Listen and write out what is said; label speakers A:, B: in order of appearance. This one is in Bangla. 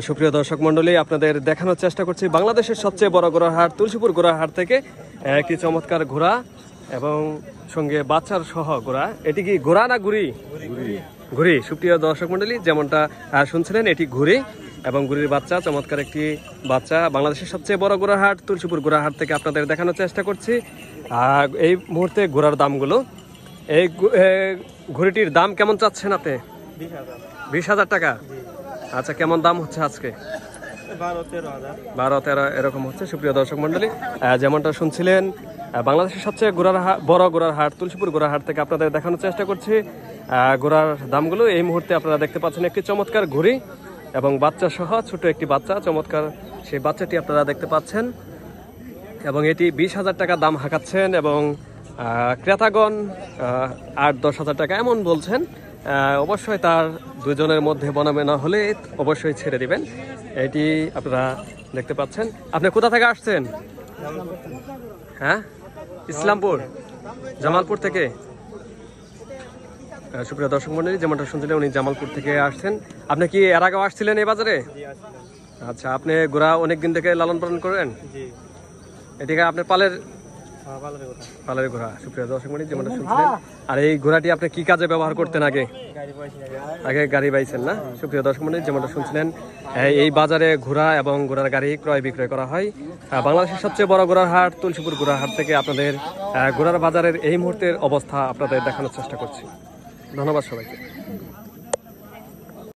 A: সুপ্রিয় দর্শক মণ্ডলী, আপনাদের দেখানোর চেষ্টা করছি বাংলাদেশের সবচেয়ে বড় ঘোড়ার হাট তুলসীপুর ঘোড়ার হাট থেকে একটি চমৎকার ঘোড়া এবং সঙ্গে বাচ্চার সহ ঘোড়া। এটি কি ঘোড়া না ঘুড়ি? ঘুড়ি। সুপ্রিয় দর্শক মণ্ডলী, যেমনটা শুনছিলেন, এটি ঘুড়ি এবং ঘুড়ির বাচ্চা, চমৎকার একটি বাচ্চা। বাংলাদেশের সবচেয়ে বড় ঘোড়ার হাট তুলসীপুর ঘোড়ার হাট থেকে আপনাদের দেখানোর চেষ্টা করছি এই মুহূর্তে ঘোড়ার দামগুলো। এই ঘুড়িটির দাম কেমন চাচ্ছেন আপনি? 20,000 টাকা। আচ্ছা, কেমন দাম হচ্ছে আজকে? 12-13 এরকম হচ্ছে। সুপ্রিয় দর্শক মণ্ডলী, যেমনটা শুনছিলেন, বাংলাদেশের সবচেয়ে বড় ঘোড়ার হাট তুলসীপুর ঘোড়ার হাট থেকে আপনাদের দেখানোর চেষ্টা করছি ঘোড়ার দামগুলো। এই মুহূর্তে আপনারা দেখতে পাচ্ছেন একটি চমৎকার ঘুড়ি এবং বাচ্চা সহ ছোট একটি বাচ্চা, চমৎকার সেই বাচ্চাটি আপনারা দেখতে পাচ্ছেন এবং এটি 20,000 টাকা দাম হাঁকাচ্ছেন এবং ক্রেতাগণ 8-10 হাজার টাকা এমন বলছেন। অবশ্যই তার দুজনের মধ্যে বনামে না হলে অবশ্যই ছেড়ে দিবেন। এটি আপনারা দেখতে পাচ্ছেন। আপনি কোথা থেকে আসছেন? হ্যাঁ, ইসলামপুর, জামালপুর থেকে। সুপ্রিয় দর্শক মণ্ডলী, যেমনটা শুনছিলেন, উনি জামালপুর থেকে আসছেন। আপনি কি এর আগেও আসছিলেন এই বাজারে? আচ্ছা, আপনি ঘোড়া অনেকদিন থেকে লালন পালন করেন? এটিকে আপনার পালের ঘোড়া। সুপ্রিয় দর্শক মণ্ডলী, যেমনটা শুনছিলেন, আর এই ঘোড়াটি আপনি কি কাজে ব্যবহার করতেন আগে? গাড়ি বাইছেন না? সুপ্রিয় দর্শক মণ্ডলী, যেমনটা শুনছিলেন, এই বাজারে ঘোড়া এবং ঘোড়ার গাড়ি ক্রয় বিক্রয় করা হয়। বাংলাদেশের সবচেয়ে বড় ঘোড়ার হাট তুলসীপুর ঘোড়ার হাট থেকে আপনাদের ঘোড়ার বাজারের এই মুহূর্তের অবস্থা আপনাদের দেখানোর চেষ্টা করছি। ধন্যবাদ সবাইকে।